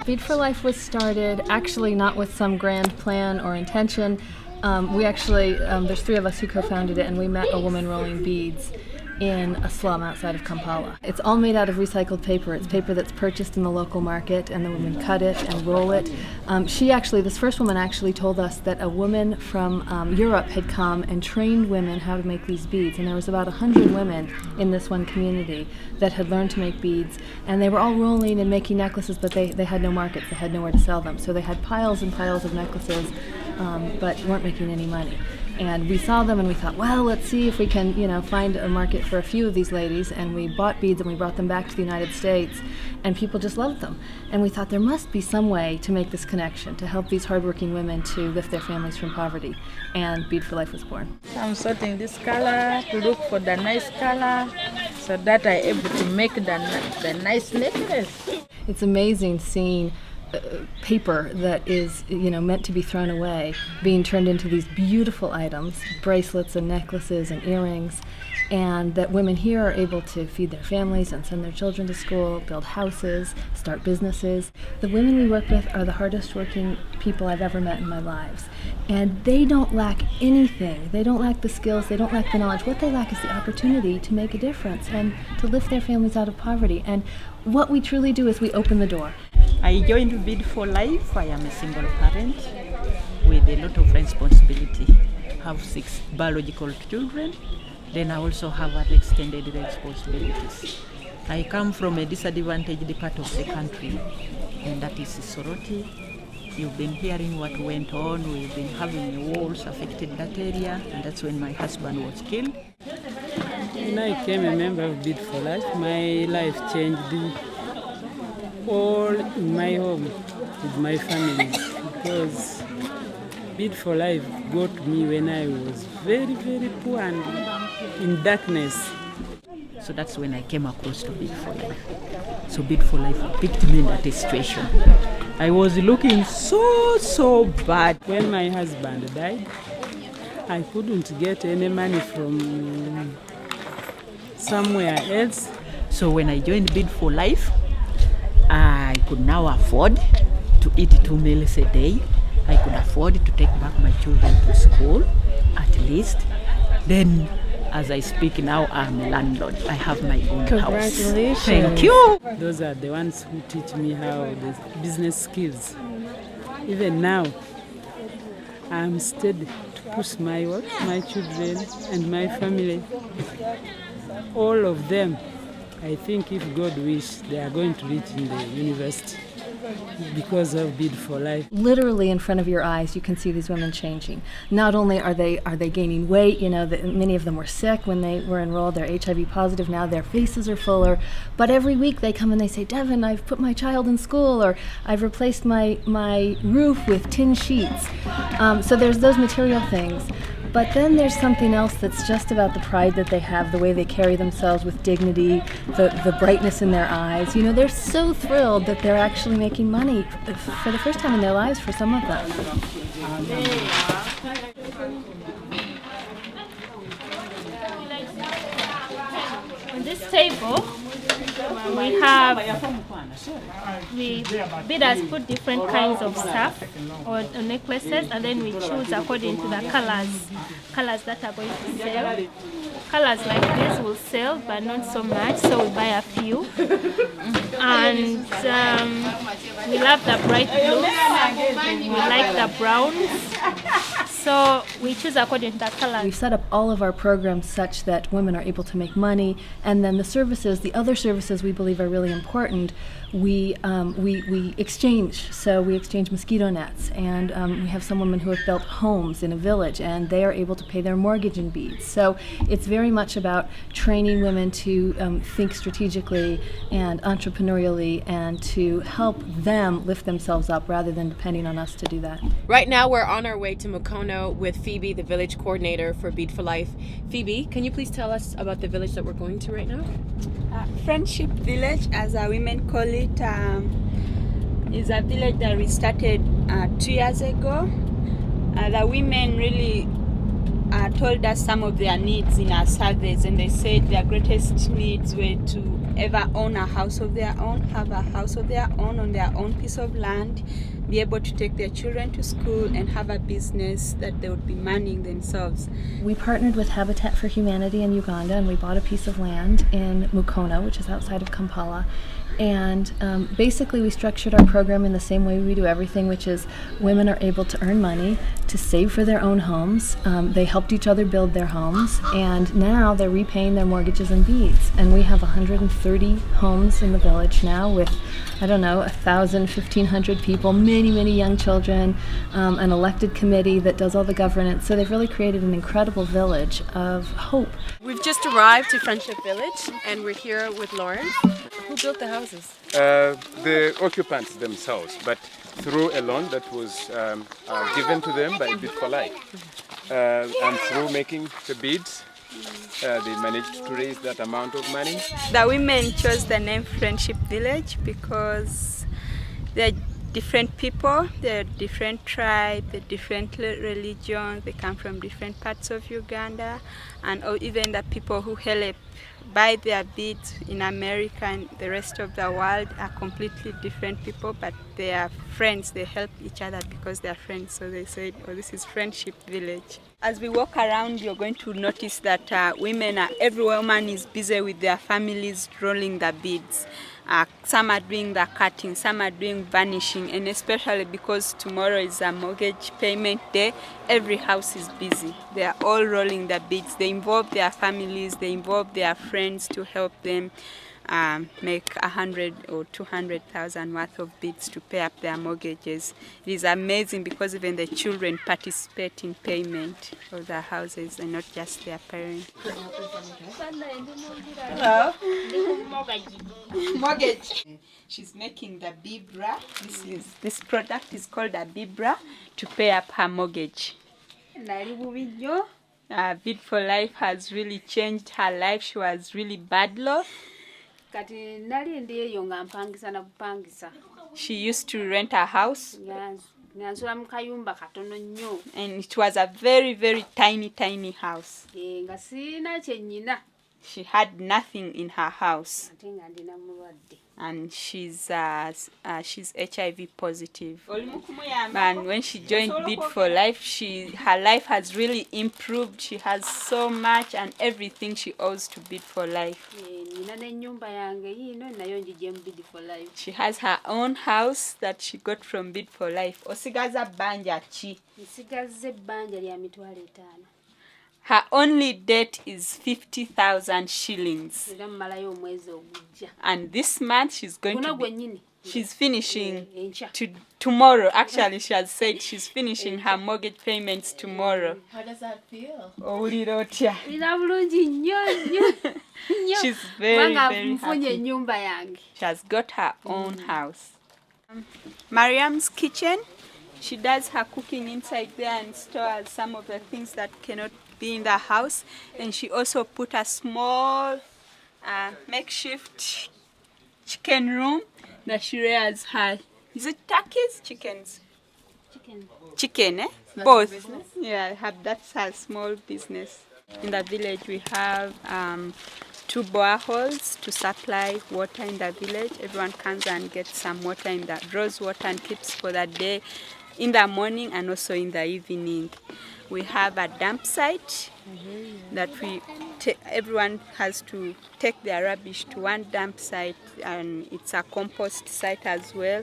Bead for Life was started actually not with some grand plan or intention. There's three of us who co-founded it, and we met a woman rolling beads in a slum outside of Kampala. It's all made out of recycled paper. It's paper that's purchased in the local market, and the women cut it and roll it. This first woman actually told us that a woman from Europe had come and trained women how to make these beads, and there was about 100 women in this one community that had learned to make beads, and they were all rolling and making necklaces, but they had no markets, they had nowhere to sell them. So they had piles and piles of necklaces, but weren't making any money. And we saw them and we thought, well, let's see if we can, find a market for a few of these ladies. And we bought beads and we brought them back to the United States, and people just loved them. And we thought there must be some way to make this connection, to help these hardworking women to lift their families from poverty. And Bead for Life was born. I'm sorting this color to look for the nice color so that I'm able to make the nice necklace. It's amazing seeing paper that is meant to be thrown away being turned into these beautiful items, bracelets and necklaces and earrings, and that women here are able to feed their families and send their children to school, build houses, start businesses. The women we work with are the hardest working people I've ever met in my lives, and they don't lack anything. They don't lack the skills, they don't lack the knowledge. What they lack is the opportunity to make a difference and to lift their families out of poverty. And what we truly do is we open the door. I joined Bead for Life. I am a single parent with a lot of responsibility. I have 6 biological children. Then I also have other extended responsibilities. I come from a disadvantaged part of the country, and that is Soroti. You've been hearing what went on. We've been having wars affected that area, and that's when my husband was killed. When I became a member of Bead for Life, my life changed all in my home with my family, because Bead for Life got me when I was very, very poor and in darkness. So that's when I came across to Bead for Life. So Bead for Life picked me in that situation. I was looking so bad. When my husband died, I couldn't get any money from somewhere else. So when I joined Bead for Life, I could now afford to eat 2 meals a day. I could afford to take back my children to school, at least. Then, as I speak now, I'm a landlord. I have my own house. Congratulations. Thank you. Those are the ones who teach me how the business skills. Even now, I'm steady to push my work, my children, and my family. All of them, I think if God wish, they are going to reach in the university because of Bead for Life. Literally in front of your eyes, you can see these women changing. Not only are they gaining weight, many of them were sick when they were enrolled, they're HIV positive now, their faces are fuller, but every week they come and they say, Devin, I've put my child in school, or I've replaced my roof with tin sheets. So there's those material things. But then there's something else that's just about the pride that they have, the way they carry themselves with dignity, the brightness in their eyes. They're so thrilled that they're actually making money for the first time in their lives for some of them. On this table, we beaders put different kinds of stuff or necklaces, and then we choose according to the colors that are going to sell. Colors like this will sell, but not so much, so we buy a few. And we love the bright blues, we like the browns, so we choose according to the color. We've set up all of our programs such that women are able to make money, and then the other services we believe are really important, we exchange. So we exchange mosquito nets, and we have some women who have built homes in a village, and they are able to pay their mortgage in beads. So it's very much about training women to think strategically and entrepreneurially, and to help them lift themselves up rather than depending on us to do that. Right now we're on our way to Mukona Mukono with Phoebe, the village coordinator for Bead for Life. Phoebe, can you please tell us about the village that we're going to right now? Friendship Village, as women call it, is a village that we started 2 years ago. The women really told us some of their needs in our surveys, and they said their greatest needs were to ever own a house of their own, have a house of their own on their own piece of land, be able to take their children to school, and have a business that they would be manning themselves. We partnered with Habitat for Humanity in Uganda, and we bought a piece of land in Mukono, which is outside of Kampala. And basically we structured our program in the same way we do everything, which is women are able to earn money to save for their own homes. They helped each other build their homes, and now they're repaying their mortgages in beads. And we have 130 homes in the village now with, 1,000, 1,500 people, many young children, an elected committee that does all the governance. So they've really created an incredible village of hope. We've just arrived to Friendship Village, and we're here with Lauren. Who built the houses? The occupants themselves, but through a loan that was given to them by Bead for Life. And through making the beads, they managed to raise that amount of money. The women chose the name Friendship Village because they're different people, they're different tribes, they're different religions, they come from different parts of Uganda, and even the people who help buy their beads in America and the rest of the world are completely different people, but they are friends. They help each other because they are friends. So they said, oh, this is Friendship Village. As we walk around, you're going to notice that every woman is busy with their families rolling the beads. Some are doing the cutting, some are doing varnishing, and especially because tomorrow is a mortgage payment day, every house is busy. They are all rolling the beads. They involve their families, they involve their friends to help them make 100 or 200,000 worth of beads to pay up their mortgages. It is amazing because even the children participate in payment of their houses and not just their parents. Hello. Mortgage. She's making the Bibra. This product is called a Bibra to pay up her mortgage. Bead for Life has really changed her life. She was really bad off. She used to rent a house, and it was a very tiny house. She had nothing in her house, and she's HIV positive. And when she joined Bead for Life, her life has really improved. She has so much and everything she owes to Bead for Life. She has her own house that she got from Bead for Life. Her only debt is 50,000 shillings. And this month she's going to she's finishing tomorrow. Actually, she has said she's finishing her mortgage payments tomorrow. How does that feel? She's very happy. She has got her own house. Mariam's kitchen. She does her cooking inside there and stores some of the things that cannot be in the house. And she also put a small makeshift chicken room that she rears her. Is it turkeys? Chickens? Chicken, eh? Both. Yeah, that's her small business. In the village we have 2 boreholes to supply water in the village. Everyone comes and gets some water in the draws water and keeps for the day in the morning and also in the evening. We have a dump site that everyone has to take their rubbish to one dump site, and it's a compost site as well.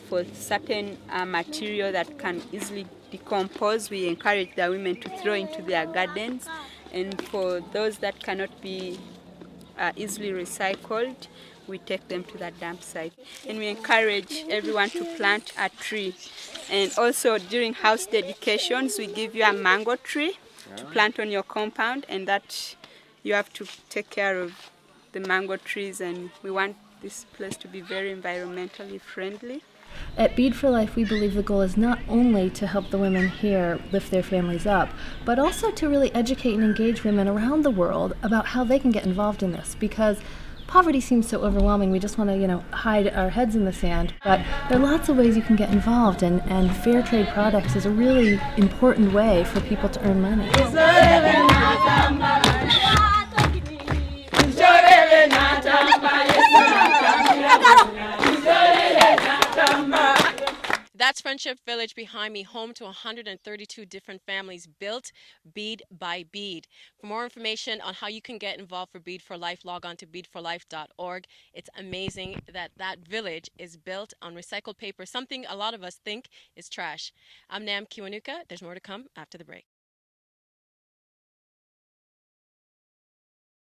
For certain material that can easily decompose, we encourage the women to throw into their gardens, and for those that cannot be easily recycled, we take them to the dump site. And we encourage everyone to plant a tree. And also during house dedications, we give you a mango tree to plant on your compound, and that you have to take care of the mango trees, and we want this place to be very environmentally friendly. At Bead for Life, we believe the goal is not only to help the women here lift their families up, but also to really educate and engage women around the world about how they can get involved in this, because poverty seems so overwhelming. We just want to, hide our heads in the sand. But there are lots of ways you can get involved, and fair trade products is a really important way for people to earn money. That's Friendship Village behind me, home to 132 different families built bead by bead. For more information on how you can get involved for Bead for Life, log on to beadforlife.org. It's amazing that that village is built on recycled paper, something a lot of us think is trash. I'm Nam Kiwanuka. There's more to come after the break.